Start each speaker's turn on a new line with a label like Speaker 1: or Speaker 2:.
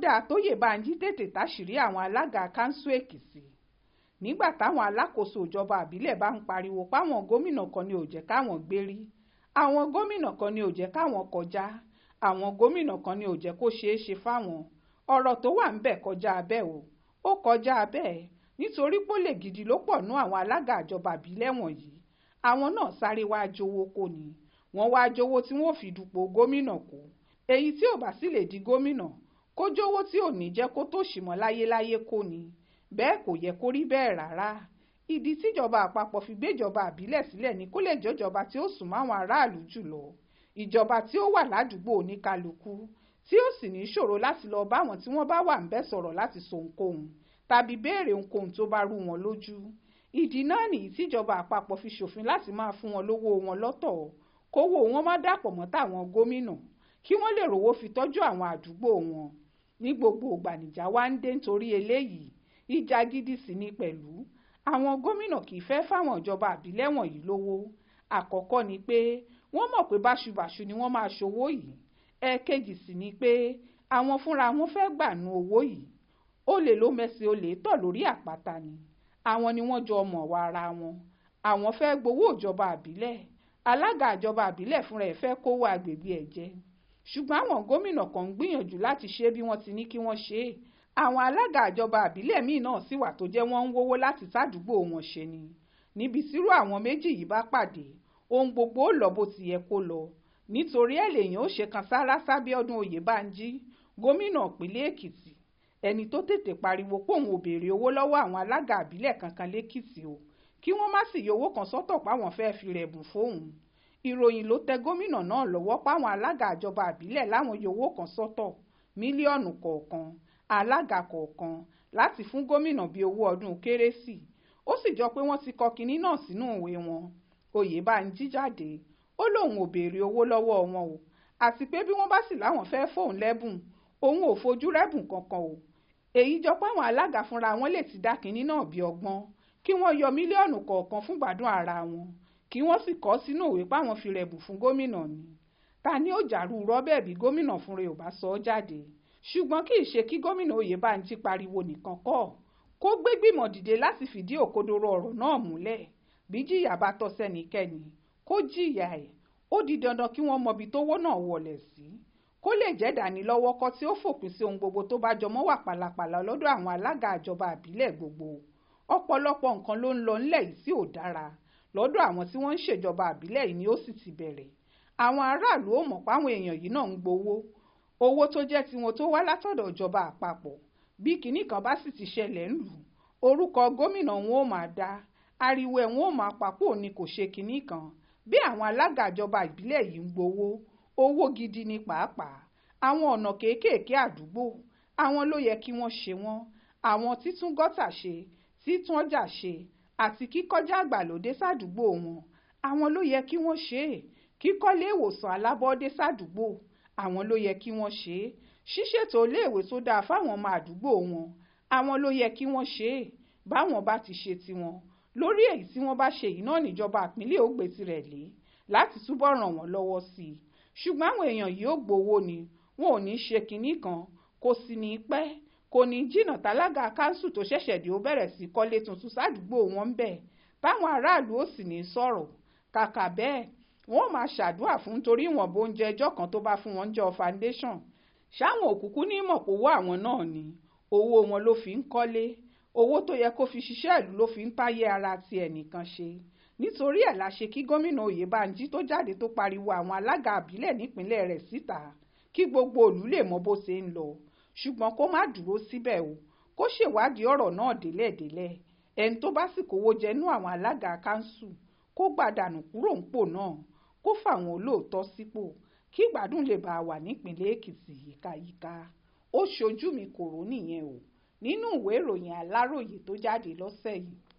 Speaker 1: dáa t'Oyebamiji tètè táṣìírí àwọn alága Kansu Èkìtì. Nígbà táwọn alákòóso ìjọba ìbílẹ̀ bá ń pariwo páwọn gómìnà kan ni ò jẹ́ káwọn gbérí, àwọn gómìnà kan ni ò jẹ́ káwọn kọjá, àwọn gómìnà kan ni ò jẹ́ kó ṣeé ṣe fáwọn, ọ̀rọ̀ tó wà ń bẹ̀ kọjá abẹ́ o, ó kọjá abẹ́ nítorí pólè gidi ló pọ̀ nú àwọn alága ìjọba ìbílẹ̀ wọ̀nyí. Àwọn náà sáré wá jówó kó ni, wọ́n wá jówó tí wọ́n fi dupò gómìnà kó. Èyí tí ò bá sì lè di gómìnà kó jówó tí ò ní jẹ́ kó tó ṣìmọ́ láyéláyé kó ni. Bẹ́ẹ̀ kò yẹ kó rí bẹ́ẹ̀ rárá. Ìdí tíjọba àpapọ̀ fi gbéjọba ìbílẹ̀ sílẹ̀ ni kó lè jọjọba tí ó sún máwọn aráàlú jùlọ, ìjọba tí ó wà ládùúgbò oníkálukú, tí ó sì ní ṣòro láti lọ bá wọn tí wọ́n bá wà ń bẹ̀ sọ̀rọ̀ láti sọ ohunkóhun tàbí béèrè ohunkóhun tó bá rú wọn lójú. Ìdí náà nìyí tíjọba àpapọ̀ fi ṣòfin láti máa fún wọn lówó wọn lọ́tọ̀, kówó wọn má dàpọ̀ mọ́ tàwọn gómìnà, kí wọ́n lè rówó fi tọ́jú àwọn àdúgbò wọn. Ní gbogbo ìgbà níjà wá ń dé nítorí eléyìí, ìjà gidi sì ni pẹ̀lú. Àwọn gómìnà kì í fẹ́ fáwọn ìjọba ìbílẹ̀ wọ̀nyí lówó. Àkọ́kọ́ ni pé wọ́n mọ̀ pé báṣubàṣu ni wọ́n máa ṣòwò yìí. Ẹ̀ẹ̀kejì sì ni pé àwọn fúnra wọn fẹ́ gbànú owó yìí. Olè ló mẹ́sì olè tọ̀ lórí àpáta ni. Àwọn ni wọ́n jọ mọ̀ wá ara wọn. Àwọn fẹ́ gbowó ìjọba ìbílẹ̀. Alága ìjọba ìbílẹ̀ fúnra ẹ̀ fẹ́ kówó agbègbè ẹ̀ jẹ. Ṣùgbọ́n àwọn gómìnà kan ń gbìyànjú láti ṣe bí wọ́n ti ní kí wọ́n ṣe é. Àwọn alága ìjọba ìbílẹ̀ míì náà sì wà tó jẹ́ wọ́n ń wówó láti tádùúgbò wọn ṣe ni. Níbi tírú àwọn méjì yìí bá pàdé, ohun gbogbo ó lọ bó ti yẹ kó lọ. Nítorí ẹ̀ lèèyàn ó ṣe kan sáárá sábíọ́dún Oyèbánjí, gómìnà ìpínlẹ̀ Èkìtì, ẹni tó tètè pariwo póun ò béèrè owó lọ́wọ́ àwọn alága ìbílẹ̀ kankan lẹ́kìtì o, kí wọ́n má sì yọ owó kan sọ́tọ̀ páwọn fẹ́ fi rẹ̀bùn fóun. Ìròyìn ló tẹ gómìnà náà lọ́wọ́ páwọn alága ìjọba ìbílẹ̀ láwọn yọ owó kan sọ́tọ̀, mílíọ̀nù kọ̀ọ̀kan, alága kọ̀ọ̀kan, láti fún gómìnà bíi owó ọdún kérésì. Ó sì jọ pé wọ́n ti kọ kinní náà sínú ìwé wọn. Oyèbánjí jáde, ó lóun ò béèrè owó lọ́wọ́ wọn o, àti pé bí wọ́n bá sì láwọn fẹ́ fóun lẹ́bùn, òun ò fojú rẹ́bùn kankan o. Èyí jọ pé àwọn alága fúnra wọn lè ti dá kinní náà bí ọgbọ́n, kí wọ́n yọ mílíọ̀nù kọ̀ọ̀kan fún gbádùn ara wọn, kí wọ́n sì kọ sínú ìwé páwọn fi rẹ̀bùn fún gómìnà ni. Ta ni ó jàrú rọ́bẹ̀ bí gómìnà fúnra ẹ̀ ò bá sọ ọ́ jáde? Ṣùgbọ́n kì í ṣe kí gómìnà Oyèbánjí pariwo nìkan kọ́, kó gbé gbìmọ̀ dìde láti fìdí òkodoro ọ̀rọ̀ náà múlẹ̀. Bí jìyà bá tọ́ sẹ́nikẹ́ni, kó jìyà ẹ̀. Ó di dandan kí wọ́n mọbi tówó náà wọlẹ̀ sí, kó lè jẹ́ ìdánilọ́wọ́kọ́ tí ó fòpin sí ohun gbogbo tó bá jọmọ́ wà pàlàpàlà lọ́dọ̀ àwọn alága ìjọba ìbílẹ̀ gbogbo. Ọ̀pọ̀lọpọ̀ nǹkan ló ń lọ nílẹ̀ yìí tí ò dára lọ́dọ̀ àwọn tí wọ́n ń ṣèjọba ìbílẹ̀ yìí ni ó sì ti bẹ̀rẹ̀. Àwọn aráàlú ò mọ̀ páwọn èèyàn yìí náà ń gbowó, owó tó jẹ́ tiwọn tó wá látọ̀dọ̀ ìjọba àpapọ̀. Bí kinní kan bá sì ti ṣẹlẹ̀ ńlù, orúkọ gómìnà wọn ò máa dá, ariwo ẹ̀ wọn ò máa papò ní kò ṣe kinní kan. Bí àwọn alága ìjọba ìbílẹ̀ yìí ń gbowó, owó gidi ni pàápàá. Àwọn ọ̀nà kéékèèké àdúgbò, àwọn ló yẹ kí wọ́n ṣe wọ́n. Àwọn títún gọ́tà ṣe, títún ọjà ṣe, àti kíkọ́jà àgbàlódé sádùúgbò wọn, àwọn ló yẹ kí wọ́n ṣe é. Kíkọ́lé ìwòsàn alábọ́dé sádùúgbò, àwọn ló yẹ kí wọ́n ṣe é. Ṣíṣètò iléèwé tó dáa fáwọn ọmọ àdúgbò wọn, àwọn ló yẹ kí wọ́n ṣe é. Báwọn bá ti ṣe tiwọn, lórí èyí tí wọ́n bá ṣe yìí náà níjọba ìpínlẹ̀ ó gbé tirẹ̀ lé láti túbọ̀ ràn wọ́n lọ́wọ́ sí i. Ṣùgbọ́n àwọn èèyàn yìí ó gbowó ni, wọn ò ní ṣe kinní kan, kò sì ní pẹ́, kò ní jìnnà tálága Kansu tó ṣẹ̀ṣẹ̀ dé ó bẹ̀rẹ̀ sí kọ́lé tuntun sádùúgbò wọn ń bẹ̀, táwọn aráàlú ó sì ní sọ̀rọ̀. Kàkà bẹ́ẹ̀, wọ́n máa ṣàdúrà fún torí ìwọ̀nba oúnjẹ ẹjọ́ kan tó bá fún wọn jọ foundation. Ṣáwọn òkùnkùn ní mọ̀ pé owó àwọn náà ni, owó wọn ló fi ń kọ́lé, owó tó yẹ kó fi ṣiṣẹ́ ìlú ló fi ń táyé ara ti ẹnìkan ṣe. Nítorí ẹ̀ la ṣe kí gómìnà Oyèbánjí tó jáde tó pariwo àwọn alága ìbílẹ̀ nípínlẹ̀ rẹ̀ síta, kí gbogbo ìlú lè mọ bó ṣe ń lọ. Ṣùgbọ́n kó má dúró síbẹ̀ o, kó ṣèwádìí ọ̀rọ̀ náà délẹ̀délẹ̀. Ẹni tó bá sì kówó jẹnú àwọn alága Kansu, kó gbàdànù kúrò ńpò náà, kó fàwọn olóòótọ́ sípò, kí ìgbádùn lè bá wà nípínlẹ̀ Èkìtì yíkáyíká. Ó ṣojú mi kòró nìyẹn o, nínú ìwé ìròyìn Aláròyé tó jáde lọ́sẹ̀ yìí.